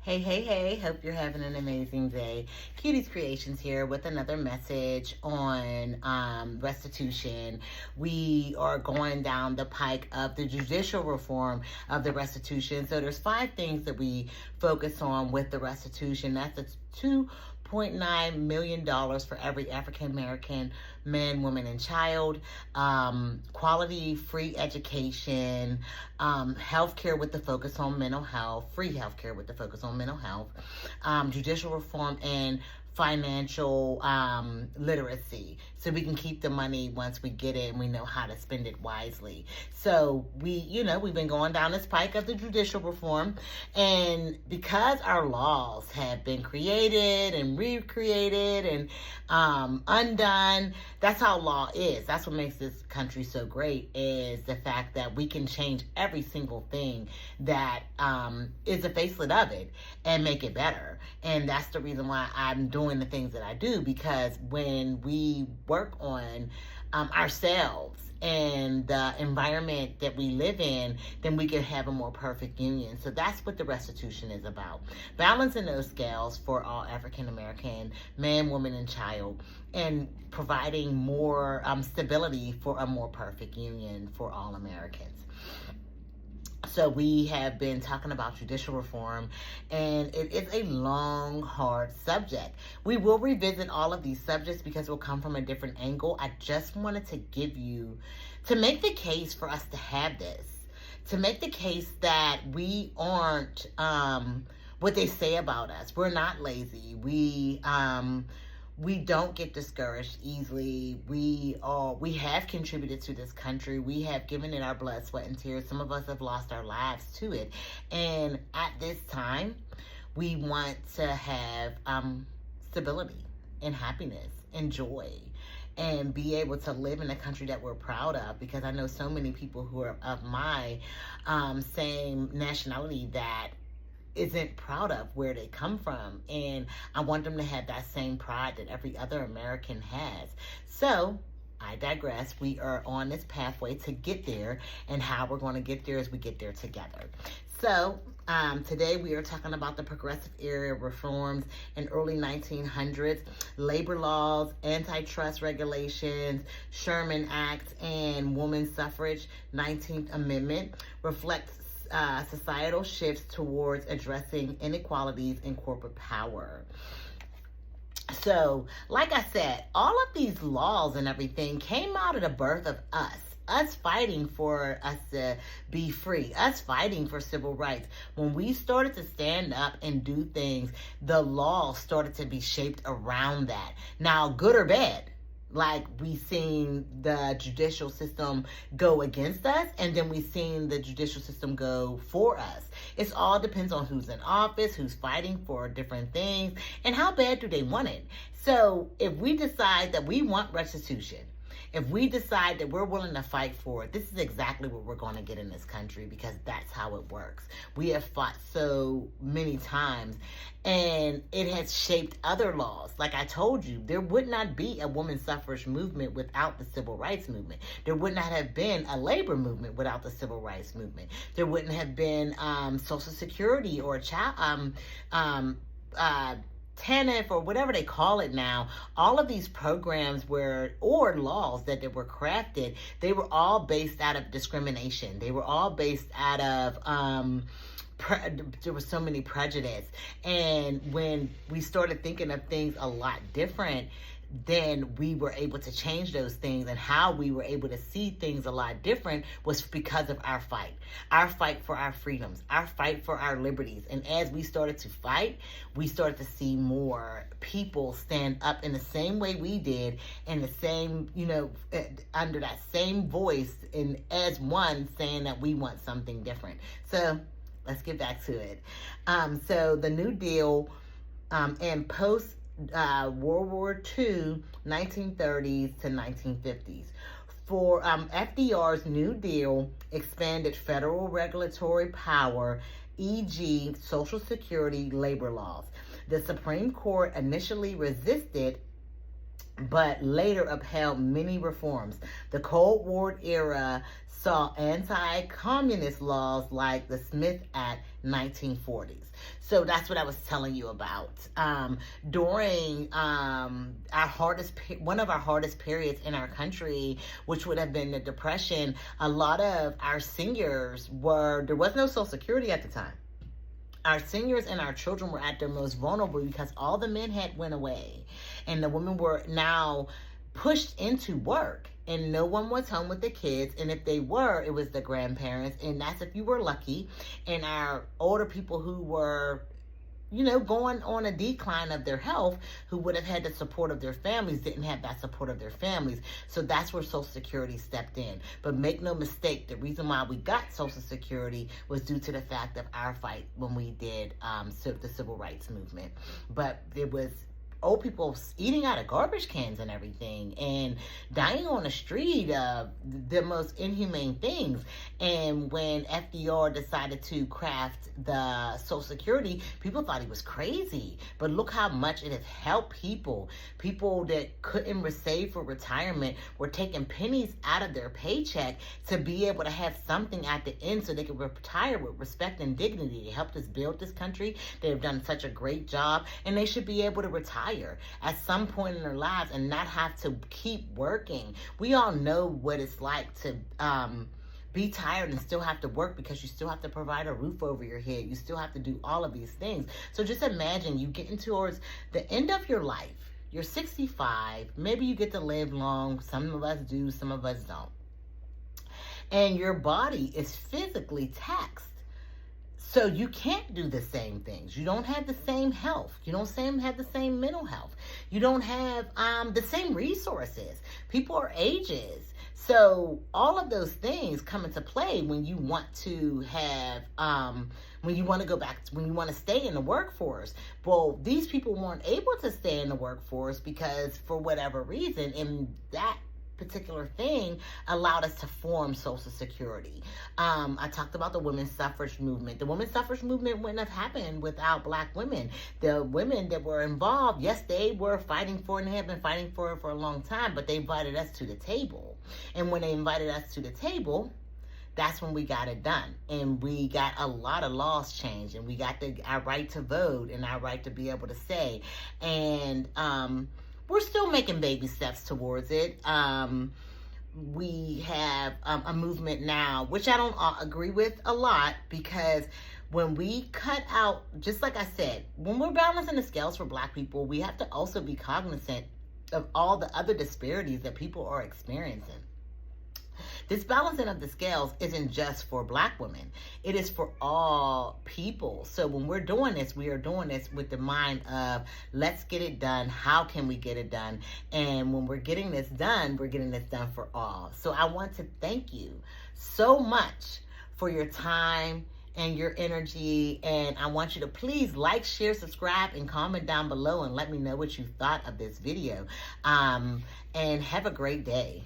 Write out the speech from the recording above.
Hey, hey, hey, hope you're having an amazing day. Cutie's Creations here with another message on restitution. We are going down the pike of the judicial reform of the restitution. So there's 5 things that we focus on with the restitution. That's the $2.9 million for every African American man, woman, and child, quality free education, healthcare with the focus on mental health, free healthcare with the focus on mental health, judicial reform, and financial literacy, so we can keep the money once we get it and we know how to spend it wisely. So we've been going down this pike of the judicial reform, and because our laws have been created and recreated and undone, that's how law is. That's what makes this country so great, is the fact that we can change every single thing that is a facelet of it and make it better. And that's the reason why I'm doing the things that I do, because when we work on ourselves and the environment that we live in, then we can have a more perfect union. So that's what the restitution is about. Balancing those scales for all African American man, woman, and child, and providing more stability for a more perfect union for all Americans. So we have been talking about judicial reform, and it is a long, hard subject. We will revisit all of these subjects because we'll come from a different angle. I just wanted to make the case for us to have this, to make the case that we aren't what they say about us. We're not lazy. We don't get discouraged easily. We have contributed to this country. We have given it our blood, sweat, and tears. Some of us have lost our lives to it. And at this time, we want to have stability and happiness and joy, and be able to live in a country that we're proud of, because I know so many people who are of my same nationality that isn't proud of where they come from, and I want them to have that same pride that every other American has. So I digress. We are on this pathway to get there, and how we're going to get there is we get there together. So today we are talking about the progressive era reforms in early 1900s, labor laws, antitrust regulations, Sherman Act, and women's suffrage. 19th Amendment reflects societal shifts towards addressing inequalities in corporate power. So, like I said, all of these laws and everything came out of the birth of us fighting for us to be free, us fighting for civil rights. When we started to stand up and do things, the law started to be shaped around that. Now, good or bad, like we seen the judicial system go against us, and then we seen the judicial system go for us. It all depends on who's in office, who's fighting for different things, and how bad do they want it. So if we decide that we want restitution, if we decide that we're willing to fight for it, this is exactly what we're going to get in this country, because that's how it works. We have fought so many times, and it has shaped other laws. Like I told you, there would not be a women's suffrage movement without the civil rights movement. There would not have been a labor movement without the civil rights movement. There wouldn't have been Social Security or TANF or whatever they call it now. All of these programs or laws that were crafted, they were all based out of discrimination. They were all based out of there was so many prejudice. And when we started thinking of things a lot different, then we were able to change those things. And how we were able to see things a lot different was because of our fight for our freedoms, our fight for our liberties. And as we started to fight, we started to see more people stand up in the same way we did, in the same, under that same voice, and as one, saying that we want something different. So let's get back to it. So the New Deal and post World War II, 1930s to 1950s. For FDR's New Deal expanded federal regulatory power, e.g. Social Security labor laws. The Supreme Court initially resisted, but later upheld many reforms. The Cold War era saw anti-communist laws like the Smith Act 1940s. So that's what I was telling you about. During one of our hardest periods in our country, which would have been the Depression, a lot of our seniors there was no Social Security at the time. Our seniors and our children were at their most vulnerable because all the men had went away and the women were now pushed into work, and no one was home with the kids, and if they were, it was the grandparents, and that's if you were lucky. And our older people who were, going on a decline of their health, who would have had the support of their families, didn't have that support of their families. So that's where Social Security stepped in. But make no mistake, the reason why we got Social Security was due to the fact of our fight when we did the Civil Rights Movement. But it was old people eating out of garbage cans and everything, and dying on the street of the most inhumane things. And when FDR decided to craft the Social Security, people thought he was crazy. But look how much it has helped people. People that couldn't save for retirement were taking pennies out of their paycheck to be able to have something at the end so they could retire with respect and dignity. They helped us build this country. They've done such a great job, and they should be able to retire at some point in their lives and not have to keep working. We all know what it's like to be tired and still have to work, because you still have to provide a roof over your head. You still have to do all of these things. So just imagine you getting towards the end of your life. You're 65. Maybe you get to live long. Some of us do, some of us don't. And your body is physically taxed. So you can't do the same things. You don't have the same health. You don't have the same mental health. You don't have the same resources. People are ages. So all of those things come into play when you want to have, when you want to go back, when you want to stay in the workforce. Well, these people weren't able to stay in the workforce because for whatever reason, and that particular thing allowed us to form Social Security. I talked about the women's suffrage movement. The women's suffrage movement wouldn't have happened without Black women. The women that were involved, yes, they were fighting for it and have been fighting for it for a long time, but they invited us to the table. And when they invited us to the table, that's when we got it done. And we got a lot of laws changed, and we got our right to vote and our right to be able to say. And we're still making baby steps towards it. We have a movement now, which I don't agree with a lot, because when we cut out, just like I said, when we're balancing the scales for Black people, we have to also be cognizant of all the other disparities that people are experiencing. This balancing of the scales isn't just for Black women. It is for all people. So when we're doing this, we are doing this with the mind of, let's get it done. How can we get it done? And when we're getting this done, we're getting this done for all. So I want to thank you so much for your time and your energy. And I want you to please like, share, subscribe, and comment down below and let me know what you thought of this video. And have a great day.